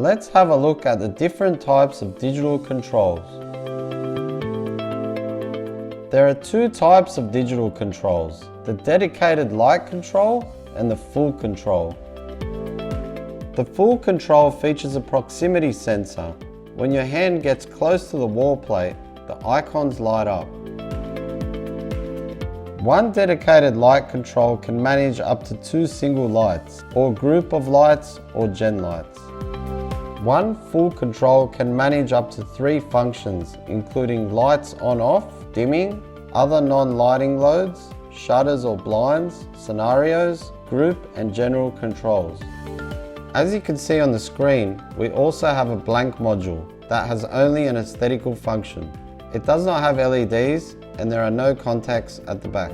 Let's have a look at the different types of digital controls. There are two types of digital controls, the dedicated light control and the full control. The full control features a proximity sensor. When your hand gets close to the wall plate, the icons light up. One dedicated light control can manage up to 2 single lights, or group of lights, or gen lights. One full control can manage up to 3 functions, including lights on-off, dimming, other non-lighting loads, shutters or blinds, scenarios, group and general controls. As you can see on the screen, we also have a blank module that has only an aesthetical function. It does not have LEDs and there are no contacts at the back.